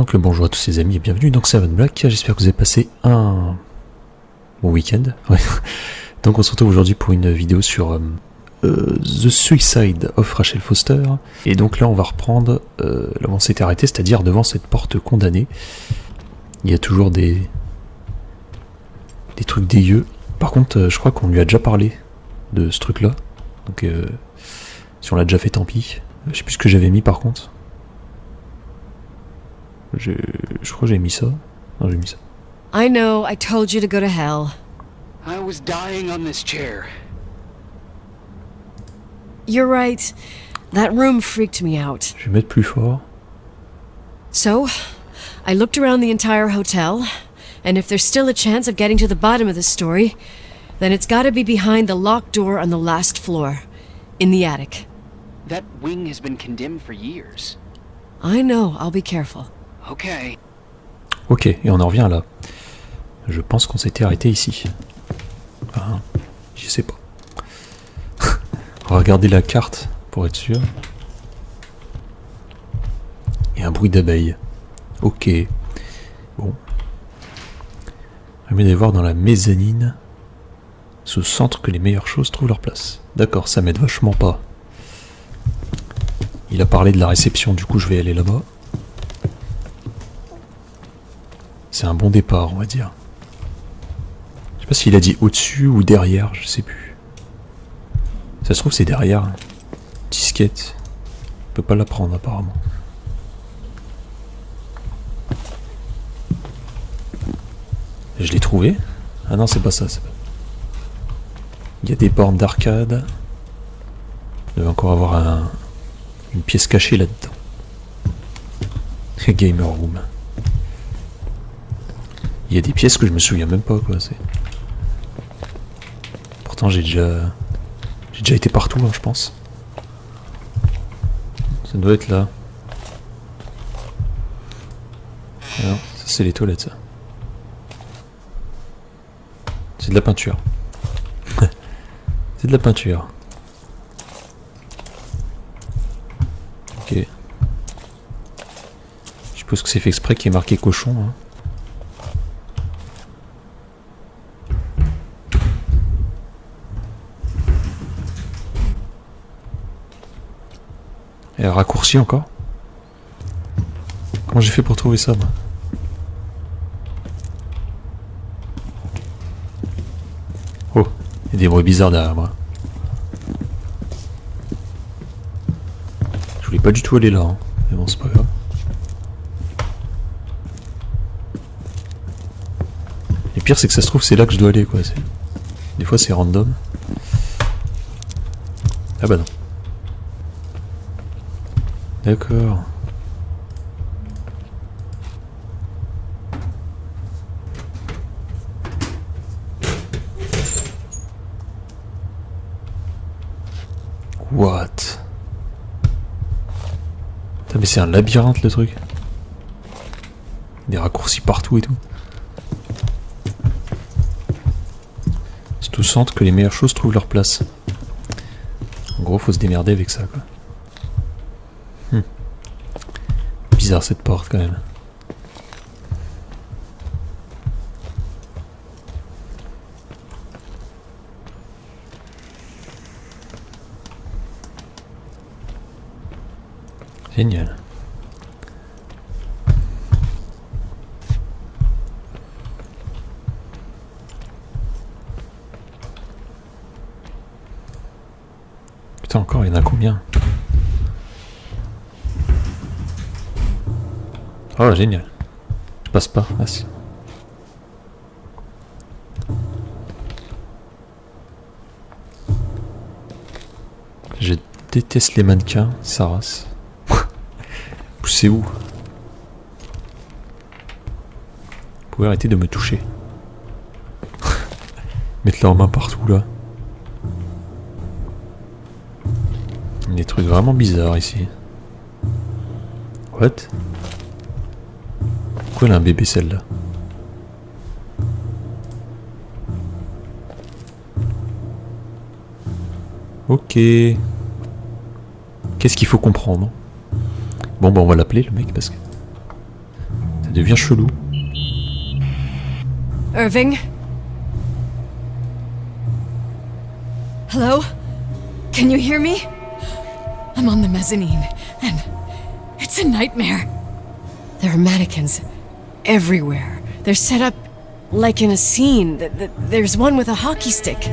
Donc le bonjour à tous les amis et bienvenue dans cette Black. J'espère que vous avez passé un bon week-end. Ouais. Donc on se retrouve aujourd'hui pour une vidéo sur The Suicide of Rachel Foster. Et donc là on va reprendre là où on s'était arrêté, c'est-à-dire devant cette porte condamnée. Il y a toujours des trucs dégueux. Par contre je crois qu'on lui a déjà parlé de ce truc là. Donc si on l'a déjà fait tant pis. Je sais plus ce que j'avais mis par contre. Je crois que j'ai mis ça. Non, j'ai mis ça. I know, I told you to go to hell. I was dying on this chair. You're right. That room freaked me out. Je vais mettre plus fort. So, I looked around the entire hotel, and if there's still a chance of getting to the bottom of this story, then it's gotta be behind the locked door on the last floor, in the attic. That wing has been condemned for years. I know, I'll be careful. Okay. Ok, et on en revient là. Je pense qu'on s'était arrêté ici. Enfin, je sais pas. On va regarder la carte pour être sûr. Il y a un bruit d'abeilles. Ok. Bon. On va d'aller voir dans la mezzanine. Ce centre que les meilleures choses trouvent leur place. D'accord, ça m'aide vachement pas. Il a parlé de la réception, du coup je vais aller là-bas. C'est un bon départ, on va dire. Je sais pas s'il a dit au-dessus ou derrière, je sais plus. Ça se trouve c'est derrière. Disquette. On peut pas la prendre apparemment. Je l'ai trouvé. Ah non, c'est pas ça. Il y a des bornes d'arcade. Il doit encore avoir une pièce cachée là-dedans. Gamer room. Il y a des pièces que je me souviens même pas quoi. Pourtant j'ai déjà été partout hein, je pense. Ça doit être là. Alors, ça c'est les toilettes ça. C'est de la peinture. C'est de la peinture. Ok. Je suppose que c'est fait exprès qu'il y ait marqué cochon. Hein. Et raccourci encore. Comment j'ai fait pour trouver ça moi? Oh, il y a des bruits bizarres derrière moi. Je voulais pas du tout aller là, hein. Mais bon c'est pas grave. Le pire c'est que ça se trouve c'est là que je dois aller quoi. Des fois c'est random. Ah bah non. D'accord. What? Putain, mais c'est un labyrinthe le truc. Des raccourcis partout et tout. C'est au centre que les meilleures choses trouvent leur place. En gros, faut se démerder avec ça quoi. Bizarre cette porte quand même. Génial. Putain encore, il y en a combien? Oh génial. Je passe pas. Ah si. Je déteste les mannequins, sa race. C'est où? Vous pouvez arrêter de me toucher. Mettre leurs mains partout là. Des trucs vraiment bizarres ici. What? Pourquoi elle a un bébé celle-là? Ok. Qu'est-ce qu'il faut comprendre? Bon bah on va l'appeler le mec parce que... Elle devient chelou. Irving? Hello? Can you hear me? I'm on the mezzanine, and it's a nightmare. There are mannequins everywhere. They're set up like in a scene. There's one with a hockey stick.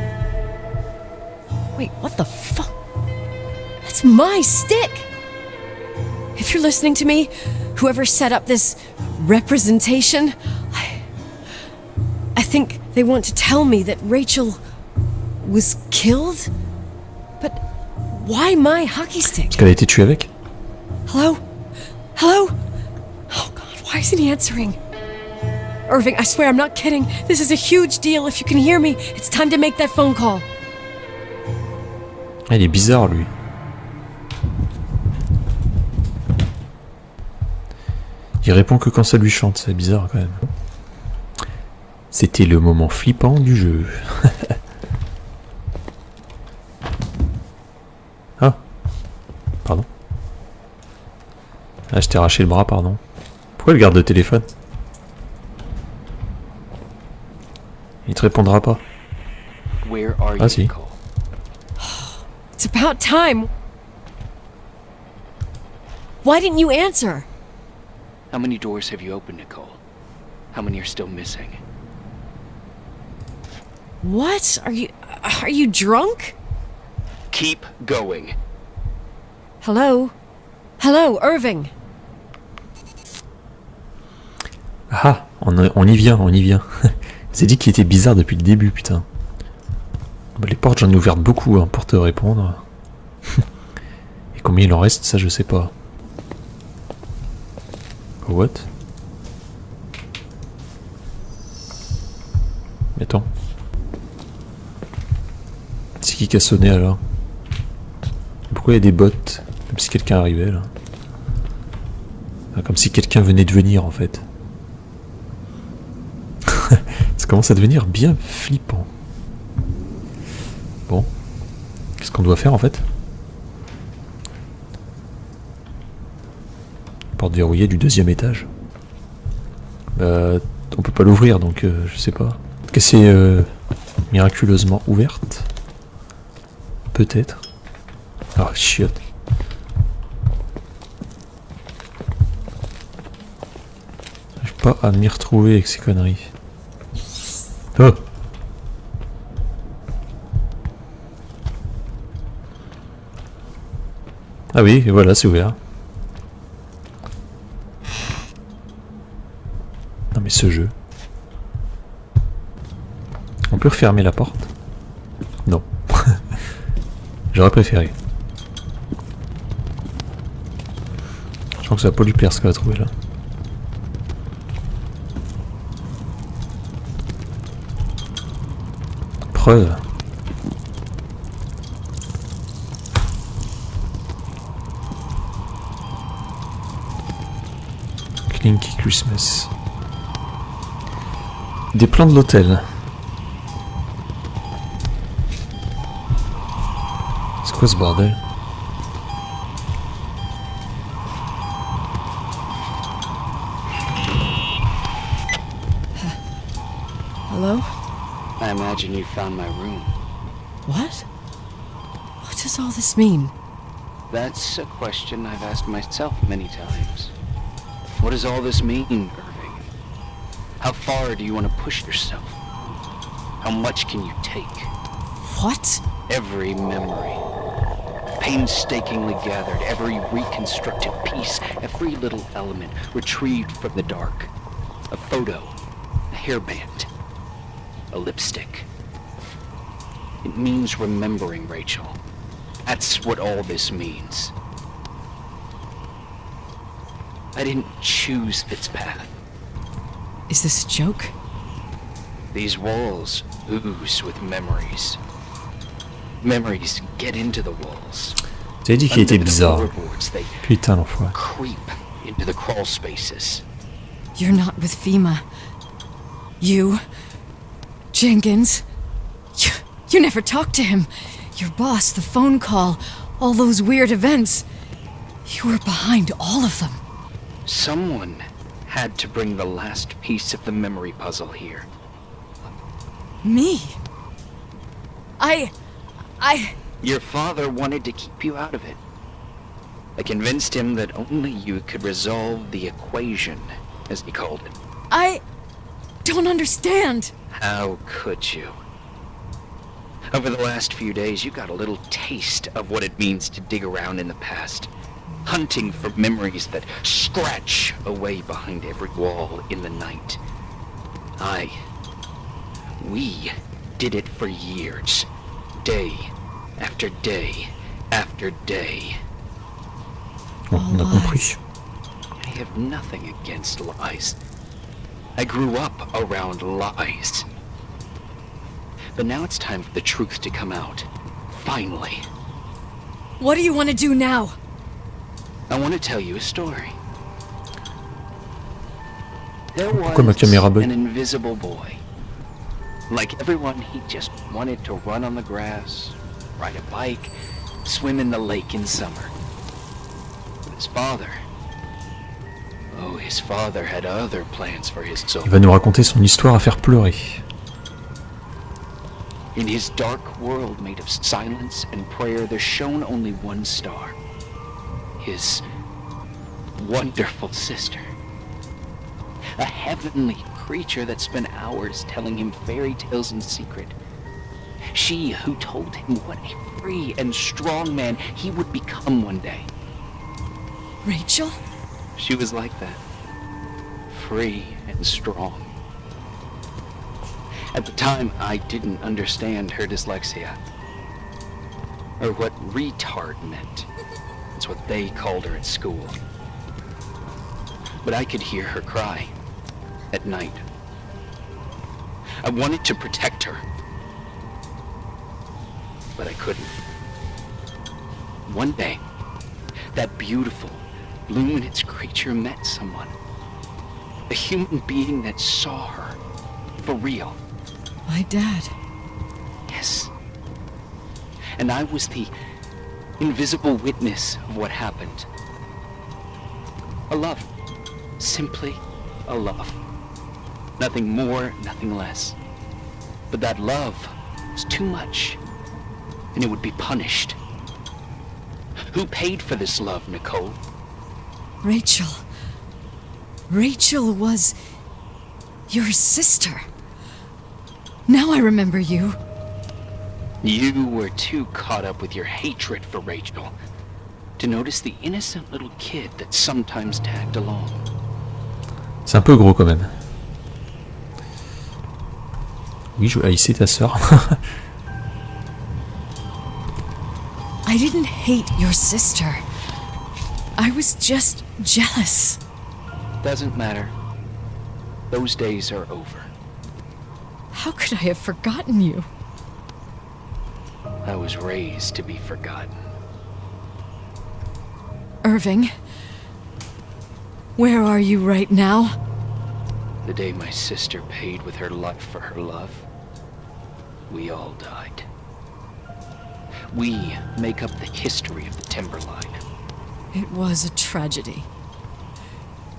Wait, what the fuck? That's my stick! If you're listening to me, whoever set up this representation, I think they want to tell me that Rachel was killed? But why my hockey stick? Parce qu'elle a été tuée avec. Hello? Hello? Oh God, why isn't he answering? Irving, I swear I'm not kidding. This is a huge deal. If you can hear me, it's time to make that phone call. Ah, il est bizarre, lui. Il répond que quand ça lui chante, c'est bizarre quand même. C'était le moment flippant du jeu. Ah, pardon. Ah, je t'ai arraché le bras, pardon. Pourquoi il garde le téléphone? Il te répondra pas. Ah si. It's about time. Why didn't you answer? How many doors have you opened, Nicole? How many are still missing? What? Are you drunk? Keep going. Hello? Hello, Irving. Ah, on y vient, on y vient. C'est dit qu'il était bizarre depuis le début, putain. Les portes, j'en ai ouvert beaucoup hein, pour te répondre. Et combien il en reste, ça je sais pas. What? Mais attends. C'est qui a sonné alors? Pourquoi il y a des bottes? Comme si quelqu'un arrivait là. Ah, comme si quelqu'un venait de venir en fait. Ça commence à devenir bien flippant. Bon. Qu'est-ce qu'on doit faire en fait? Porte verrouillée du 2e étage. On peut pas l'ouvrir donc je sais pas. Est-ce que c'est miraculeusement ouverte? Peut-être. Ah chiotte. J'arrive pas à m'y retrouver avec ces conneries. Oh! Ah oui, et voilà, c'est ouvert. Non mais ce jeu. On peut refermer la porte? Non. J'aurais préféré. Je crois que ça va pas lui plaire ce qu'elle a trouvé là. Preuve. Clinky Christmas. Des plans de l'hôtel. C'est quoi ce bordel? Hello? I imagine you found my room. What? What does all this mean? That's a question I've asked myself many times. What does all this mean, Irving? How far do you want to push yourself? How much can you take? What? Every memory, painstakingly gathered, every reconstructed piece, every little element retrieved from the dark. A photo, a hairband, a lipstick. It means remembering, Rachel. That's what all this means. I didn't choose this path. Is this a joke? These walls ooze with memories. Memories get into the walls. T'as dit qu'il était bizarre. Floorboards, they Putain l'enfoiré. creep into the crawl spaces. You're not with FEMA. You... Jenkins... You never talked to him. Your boss, the phone call, all those weird events. You were behind all of them. Someone had to bring the last piece of the memory puzzle here. Me? Your father wanted to keep you out of it. I convinced him that only you could resolve the equation, as he called it. I don't understand. How could you? Over the last few days, you got a little taste of what it means to dig around in the past, hunting for memories that scratch away behind every wall in the night. We did it for years, day after day after day. Bon, on a compris. I have nothing against lies. I grew up around lies. But now it's time for the truth to come out. Finally. What do you want to do now? I want to tell you a story. There Pourquoi ma was caméra bug? an invisible boy. Like everyone, he just wanted to run on the grass, ride a bike, swim in the lake in summer. But his father had other plans for his soul. Il va nous raconter son histoire à faire pleurer. In his dark world made of silence and prayer, there shone only one star. His wonderful sister. A heavenly creature that spent hours telling him fairy tales in secret. She who told him what a free and strong man he would become one day. Rachel? She was like that. Free and strong. At the time, I didn't understand her dyslexia. Or what retard meant. That's what they called her at school. But I could hear her cry. At night. I wanted to protect her. But I couldn't. One day, that beautiful, luminous creature met someone. A human being that saw her. For real. My dad. Yes. And I was the invisible witness of what happened. A love. Simply a love. Nothing more, nothing less. But that love was too much, and it would be punished. Who paid for this love, Nicole? Rachel. Rachel was your sister. Now I remember you. You were too caught up with your hatred for Rachel to notice the innocent little kid that sometimes tagged along. C'est un peu gros quand même. Oui, je haïssais ta sœur. I didn't hate your sister. I was just jealous. Doesn't matter. Those days are over. How could I have forgotten you? I was raised to be forgotten. Irving, where are you right now? The day my sister paid with her life for her love, we all died. We make up the history of the Timberline. It was a tragedy.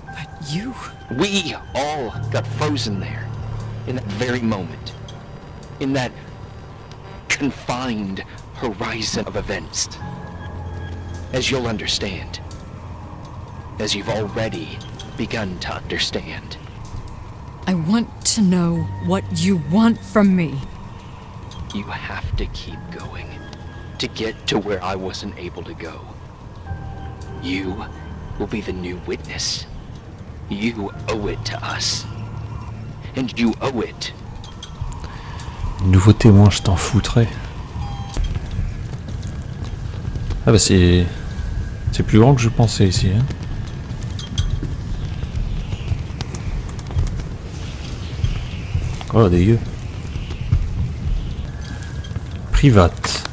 But you... We all got frozen there, in that very moment. In that confined horizon of events. As you'll understand. As you've already begun to understand. I want to know what you want from me. You have to keep going to get to where I wasn't able to go. You will be the new witness. You owe it to us. And you owe it. Nouveau témoin, je t'en foutrais. Ah bah c'est plus grand que je pensais ici. Hein. Oh dégueu. Private.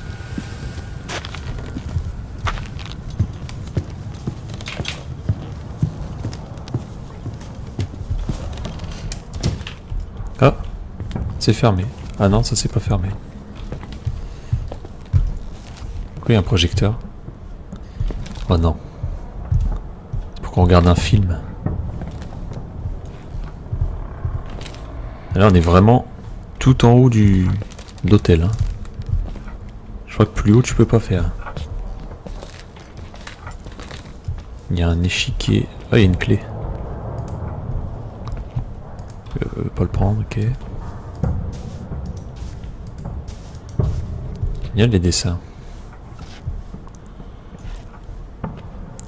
Ah, c'est fermé. Ah non, ça c'est pas fermé. Pourquoi il y a un projecteur? Oh non. C'est pour qu'on regarde un film. Là on est vraiment tout en haut du d'hôtel. Hein. Je crois que plus haut tu peux pas faire. Il y a un échiquier. Ah, il y a une clé. Pas le prendre, ok. Il y a les dessins.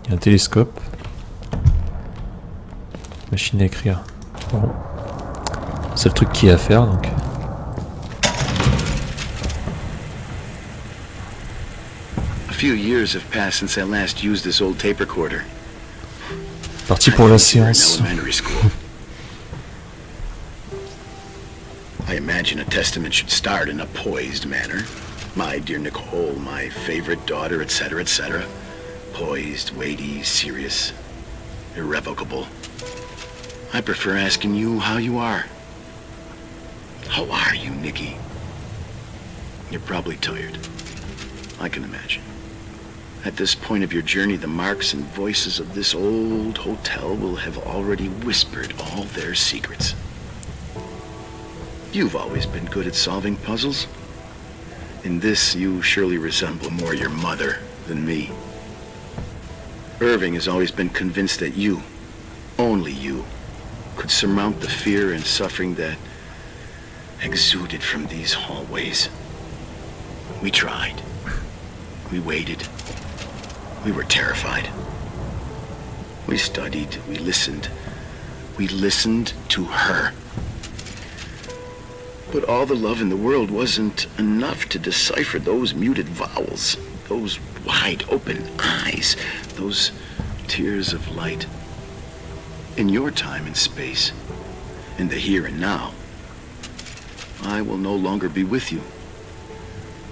Il y a un télescope. Machine à écrire. Bon. C'est le truc qu'il y a à faire donc. A few years have passed since I last used this old tape recorder. Parti pour la séance. Elementary school. I imagine a testament should start in a poised manner. My dear Nicole, my favorite daughter, etc., etc. Poised, weighty, serious, irrevocable. I prefer asking you how you are. How are you, Nikki? You're probably tired. I can imagine. At this point of your journey, the marks and voices of this old hotel will have already whispered all their secrets. You've always been good at solving puzzles. In this, you surely resemble more your mother than me. Irving has always been convinced that you, only you, could surmount the fear and suffering that exuded from these hallways. We tried. We waited. We were terrified. We studied. We listened. We listened to her. But all the love in the world wasn't enough to decipher those muted vowels, those wide open eyes, those tears of light. In your time and space, in the here and now, I will no longer be with you.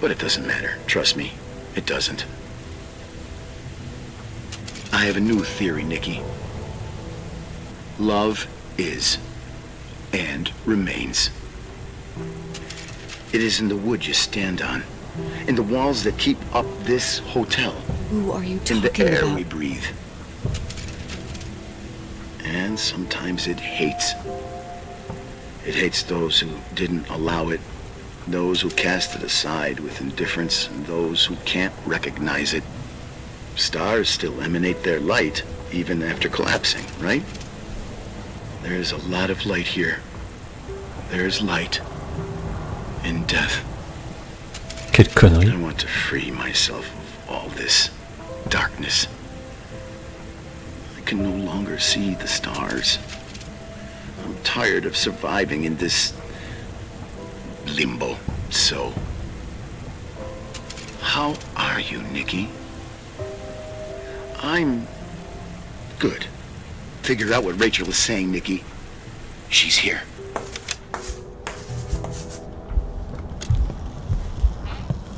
But it doesn't matter. Trust me, it doesn't. I have a new theory, Nikki. Love is and remains. It is in the wood you stand on, in the walls that keep up this hotel, Who are you in talking the air about? we breathe. And sometimes it hates. It hates those who didn't allow it, those who cast it aside with indifference, and those who can't recognize it. Stars still emanate their light, even after collapsing, right? There's a lot of light here. There's light in death. Quelle connerie. I want to free myself of all this darkness. I can no longer see the stars. I'm tired of surviving in this limbo. So, how are you, Nikki? I'm good. Figure out what Rachel is saying, Nikki. She's here.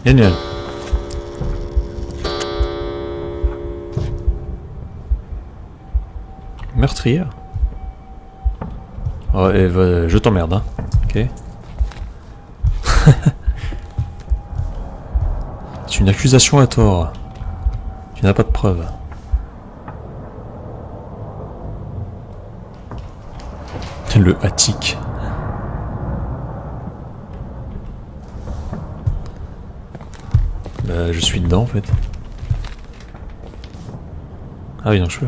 Génial. Meurtrière. Oh, je t'emmerde, hein. Ok. C'est une accusation à tort. Tu n'as pas de preuves. Le attique. Bah, je suis dedans en fait. Ah oui, non, je peux.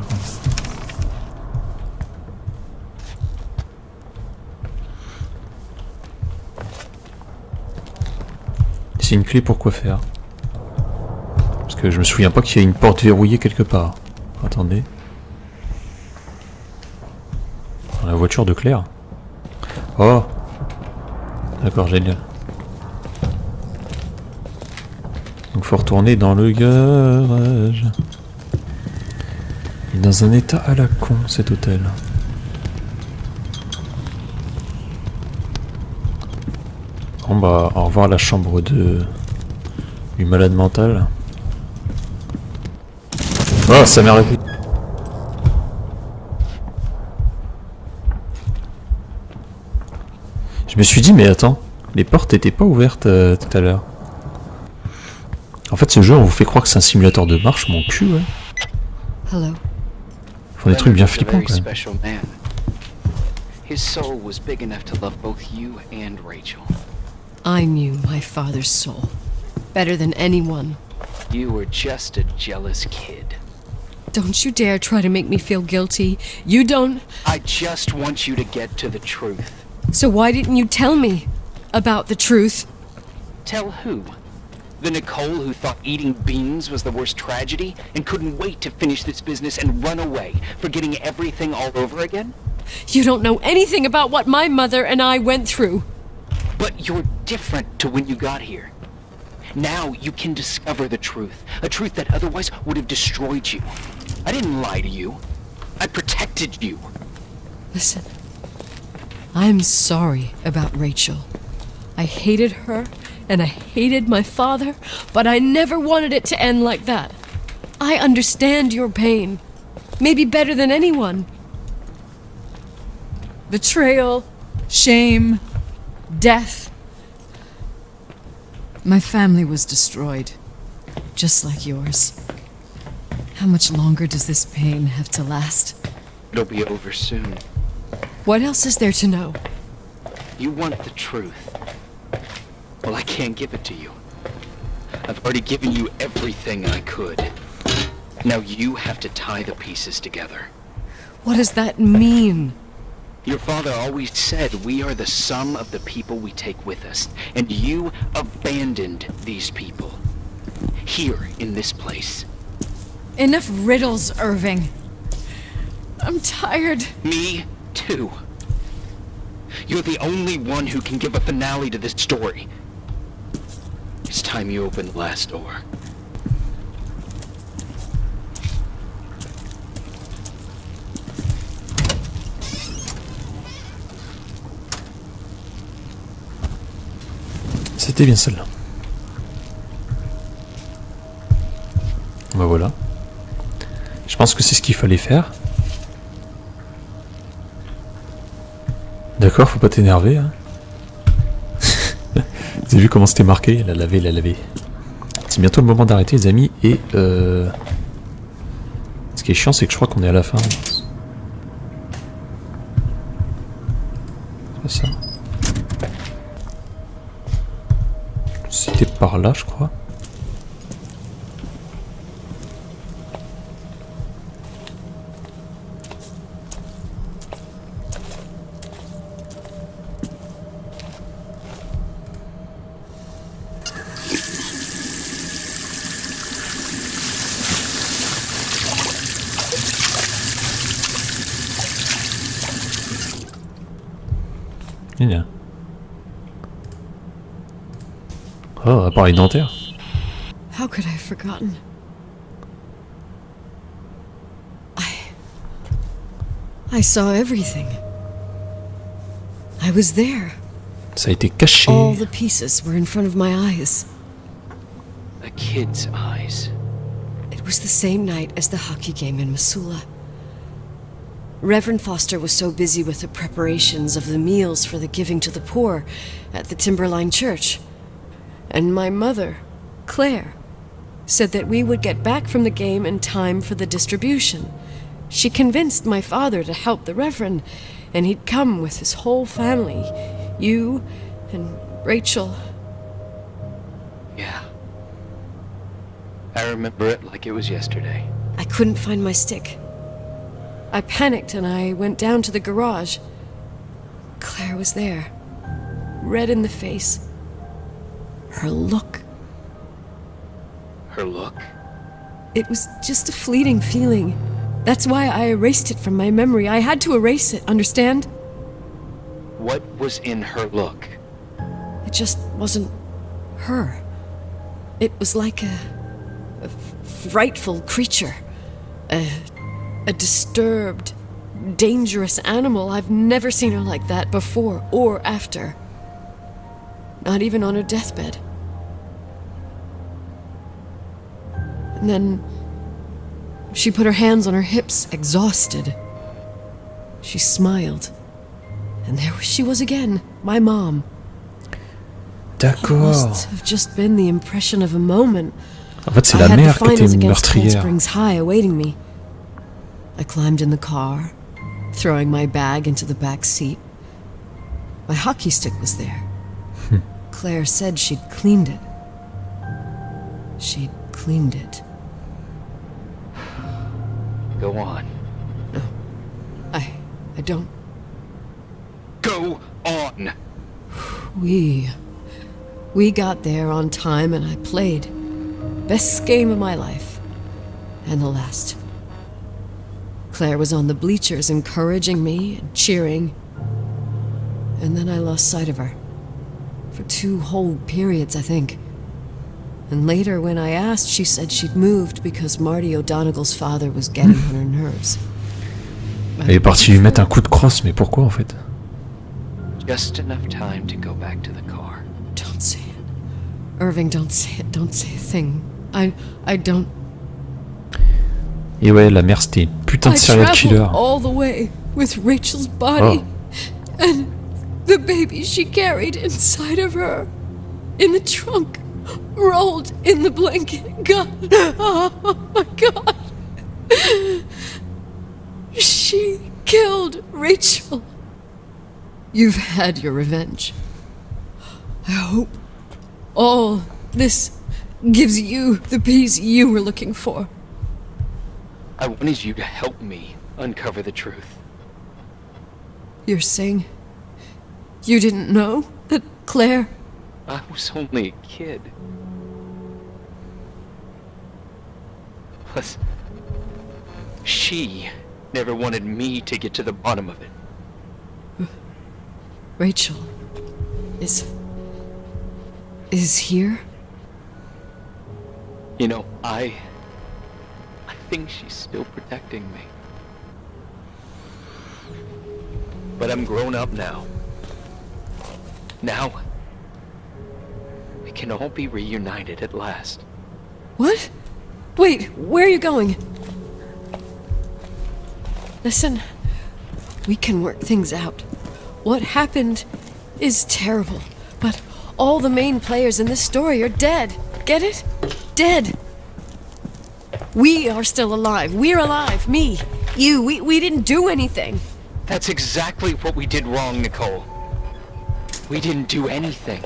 C'est une clé pour quoi faire? Parce que je me souviens pas qu'il y a une porte verrouillée quelque part. Attendez. Dans la voiture de Claire. Oh! D'accord, génial. Donc faut retourner dans le garage. Il est dans un état à la con cet hôtel. Bon bah au revoir la chambre du malade mental. Oh, ça m'est arrivé. Je me suis dit mais attends, les portes étaient pas ouvertes tout à l'heure. En fait ce jeu on vous fait croire que c'est un simulateur de marche, mon cul ouais. Hello. Ils font des trucs bien flippants quand même. His soul was big enough to love both you and Rachel. I knew my father's soul better than anyone. You were just a jealous kid. Don't you dare try to make me feel guilty. You don't... I just want you to get to the truth. So why didn't you tell me about the truth? Tell who? The Nicole who thought eating beans was the worst tragedy and couldn't wait to finish this business and run away, forgetting everything all over again? You don't know anything about what my mother and I went through. But you're different to when you got here. Now you can discover the truth, a truth that otherwise would have destroyed you. I didn't lie to you. I protected you. Listen, I'm sorry about Rachel. I hated her, and I hated my father, but I never wanted it to end like that. I understand your pain, maybe better than anyone. Betrayal, shame, death. My family was destroyed, just like yours. How much longer does this pain have to last? It'll be over soon. What else is there to know? You want the truth. Well, I can't give it to you. I've already given you everything I could. Now you have to tie the pieces together. What does that mean? Your father always said we are the sum of the people we take with us, and you abandoned these people. Here, in this place. Enough riddles, Irving. I'm tired. Me, too. You're the only one who can give a finale to this story. It's time you open the last door. C'était bien celle-là. Ben voilà. Je pense que c'est ce qu'il fallait faire. D'accord, faut pas t'énerver. Hein. Vous avez vu comment c'était marqué? La laver, la laver. C'est bientôt le moment d'arrêter les amis. Et ce qui est chiant c'est que je crois qu'on est à la fin. C'est ça. C'était par là je crois. Bien. Oh, appareil dentaire. How could I have forgotten? I saw everything. I was there. Ça a été caché. All the pieces were in front of my eyes. A kid's eyes. It was the same night as the hockey game in Missoula. Reverend Foster was so busy with the preparations of the meals for the giving to the poor at the Timberline Church. And my mother, Claire, said that we would get back from the game in time for the distribution. She convinced my father to help the Reverend, and he'd come with his whole family. You and Rachel. Yeah. I remember it like it was yesterday. I couldn't find my stick. I panicked and I went down to the garage. Claire was there, red in the face. Her look. Her look? It was just a fleeting feeling. That's why I erased it from my memory. I had to erase it, understand? What was in her look? It just wasn't her. It was like a frightful creature. A disturbed, dangerous animal. I've never seen her like that before or after. Not even on her deathbed. And then she put her hands on her hips, exhausted. She smiled. And there she was again, my mom. D'accord. Must have just been the impression of a moment. En fait, c'est I la had the mère qui était finals against Cold meurtrière. Springs High awaiting me. I climbed in the car, throwing my bag into the back seat. My hockey stick was there. Claire said she'd cleaned it. She'd cleaned it. Go on. No. I don't. Go on! We got there on time and I played. Best game of my life. And the last. Claire was on the bleachers encouraging me and cheering. And then I lost sight of her. For 2 whole periods, I think. And later, when I asked, she said she'd moved because Marty O'Donegal's father was getting on her nerves. Elle est partie lui mettre un coup de crosse, mais pourquoi en fait? Just enough time to go back to the car. Don't say it. Irving, don't say it. Don't say a thing. I don't... Et ouais, la mère c'était une putain de serial killer. All the way with Rachel's body. And the baby she carried inside of her. In the trunk. Rolled in the blanket. God. Oh my God. She killed Rachel. You've had your revenge. I hope all this gives you the peace you were looking for. I wanted you to help me uncover the truth. You're saying you didn't know that Claire... I was only a kid. Plus, she never wanted me to get to the bottom of it. Rachel is here? You know, I think she's still protecting me. But I'm grown up now. Now, we can all be reunited at last. What? Wait, where are you going? Listen, we can work things out. What happened is terrible, but all the main players in this story are dead. Get it? Dead. We are still alive. We're alive. Me, you, we didn't do anything. That's exactly what we did wrong, Nicole. We didn't do anything.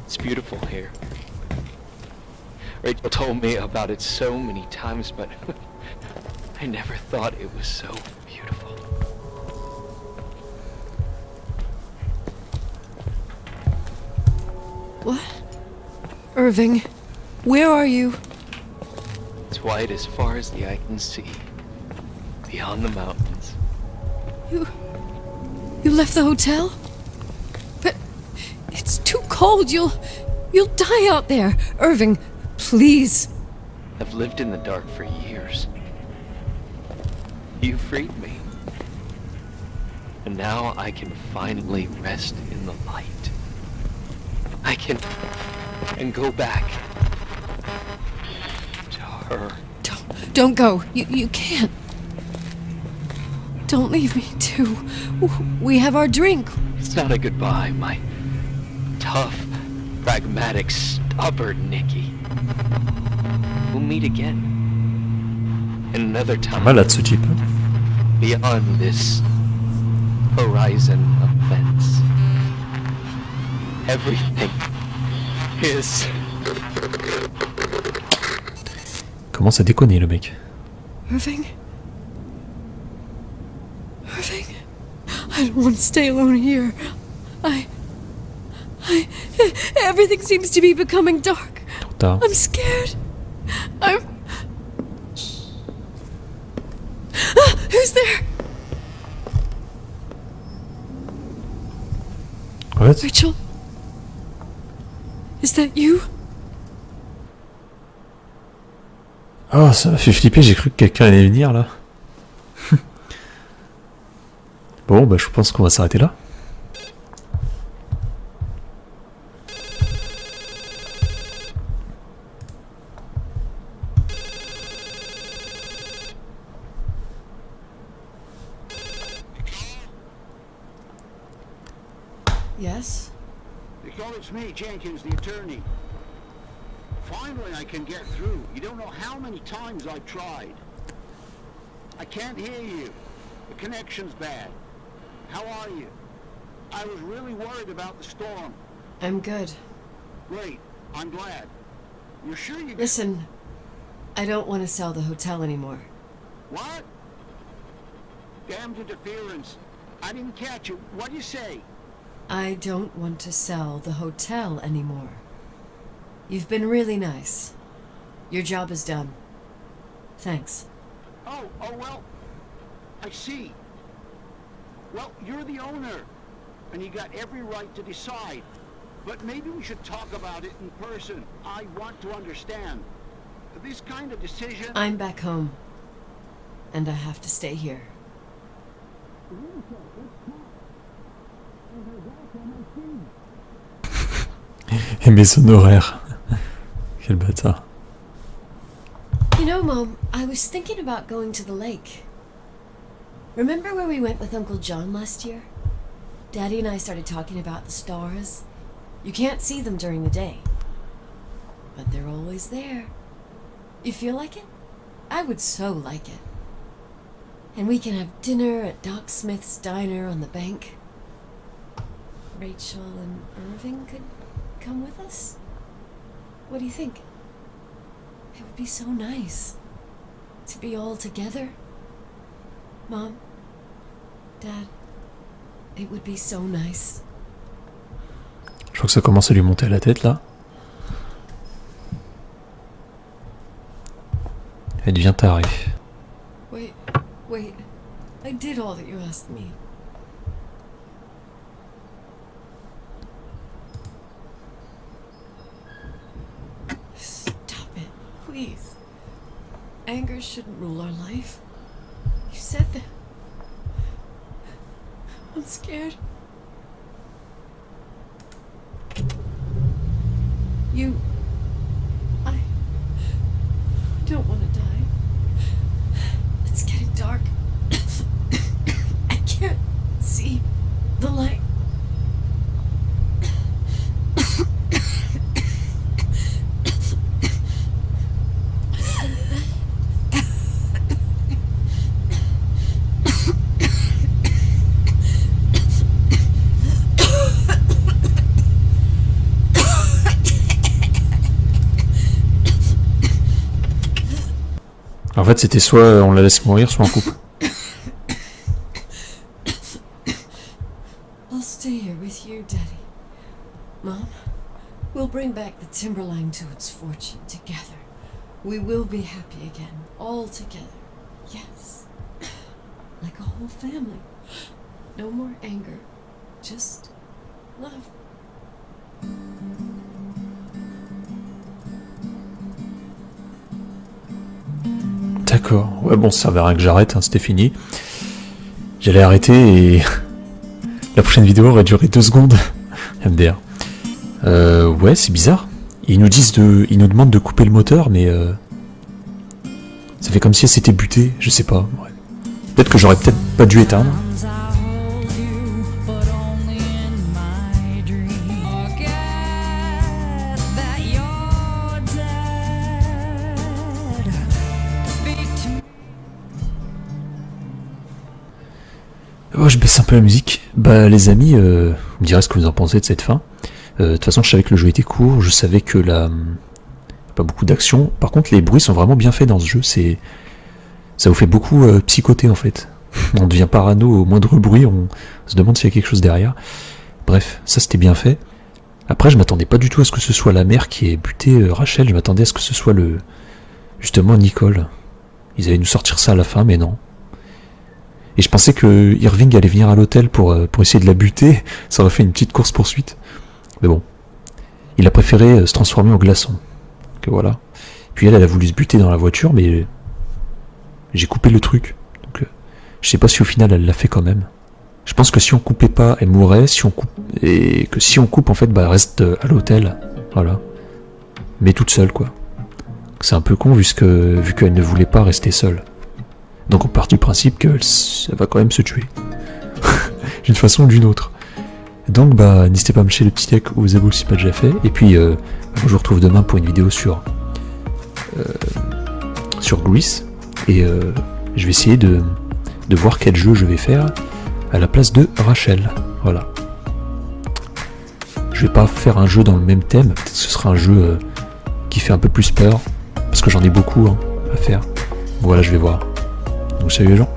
It's beautiful here. Rachel told me about it so many times, but I never thought it was so beautiful. What? Irving, where are you? It's white as far as the eye can see, beyond the mountains. You left the hotel? But it's too cold. You'll die out there. Irving, please. I've lived in the dark for years. You freed me. And now I can finally rest in the light. I can go back to her. Don't go. You can't. Don't leave me too. We have our drink. It's not a goodbye, my tough, pragmatic, stubborn Nikki. We'll meet again. In another time. Pas mal là-dessus, type. Beyond this horizon of fence. Everything is... Commence à déconner le mec. Irving? I don't want to stay alone here. Everything seems to be becoming dark. Trop tard. I'm scared. Who's there? What? Rachel? Is that you? Oh, ça m'a fait flipper, j'ai cru que quelqu'un allait venir là. Bon, bah je pense qu'on va s'arrêter là. Yes? Nicole, it's me, Jenkins, the attorney. Finally I can get through. You don't know how many times I've tried. I can't hear you. The connection's bad. How are you? I was really worried about the storm. I'm good. Great. I'm glad. You're sure you... Listen, I don't want to sell the hotel anymore. What? Damned interference. I didn't catch you. What'd you say? I don't want to sell the hotel anymore. You've been really nice. Your job is done. Thanks. Oh, well, I see. Well, you're the owner, and you got every right to decide. But maybe we should talk about it in person. I want to understand. This kind of decision... I'm back home, and I have to stay here. Et mes honoraires. Quel bâtard. You know, Mom, I was thinking about going to the lake. Remember where we went with Uncle John last year? Daddy and I started talking about the stars. You can't see them during the day, but they're always there. You feel like it? I would so like it. And we can have dinner at Doc Smith's diner on the bank. Rachel and Irving could come with us? What do you think? It would be so nice to be all together. Mom, Dad, it would be so nice. Je crois que ça commence à lui monter à la tête là. Elle devient tarée. Wait, I did all that you asked me. Stop it, please. Anger shouldn't rule our life. You said that. I'm scared. I don't want to die. It's getting dark. I can't see the light. En fait, c'était soit on la laisse mourir, soit on coupe. I'll stay here with you, Daddy. Mom, we'll bring back the timberline to its fortune together. We will be happy again, all together. Yes. Like a whole family. No more anger. Just love. D'accord. Ouais, bon, ça servait à rien que j'arrête, hein, c'était fini. J'allais arrêter et la prochaine vidéo aurait duré 2 secondes. MDR. Ouais, c'est bizarre. Ils nous demandent de couper le moteur, mais ça fait comme si elle s'était butée, je sais pas. Ouais. Peut-être que j'aurais peut-être pas dû éteindre. Oh, je baisse un peu la musique. Bah les amis, vous me direz ce que vous en pensez de cette fin. De toute façon, je savais que le jeu était court, je savais que pas beaucoup d'action. Par contre, les bruits sont vraiment bien faits dans ce jeu. Ça vous fait beaucoup psychoter en fait. On devient parano au moindre bruit, on se demande s'il y a quelque chose derrière. Bref, ça c'était bien fait. Après, je m'attendais pas du tout à ce que ce soit la mère qui ait buté Rachel. Je m'attendais à ce que ce soit justement Nicole. Ils allaient nous sortir ça à la fin, mais non. Et je pensais que Irving allait venir à l'hôtel pour essayer de la buter. Ça aurait fait une petite course-poursuite. Mais bon. Il a préféré se transformer en glaçon. Que voilà. Puis elle a voulu se buter dans la voiture, mais j'ai coupé le truc. Donc je sais pas si au final elle l'a fait quand même. Je pense que si on coupait pas, elle mourrait. Et que si on coupe, en fait, bah elle reste à l'hôtel. Voilà. Mais toute seule, quoi. C'est un peu con vu qu'elle ne voulait pas rester seule. Donc on part du principe qu'elle va quand même se tuer. D'une façon ou d'une autre. Donc bah n'hésitez pas à me lâcher le petit like ou vous abonner si ce n'est pas déjà fait. Et puis je vous retrouve demain pour une vidéo sur Grease. Et je vais essayer de voir quel jeu je vais faire à la place de Rachel. Voilà. Je vais pas faire un jeu dans le même thème, peut-être que ce sera un jeu qui fait un peu plus peur, parce que j'en ai beaucoup à faire. Voilà, je vais voir. Donc salut les gens.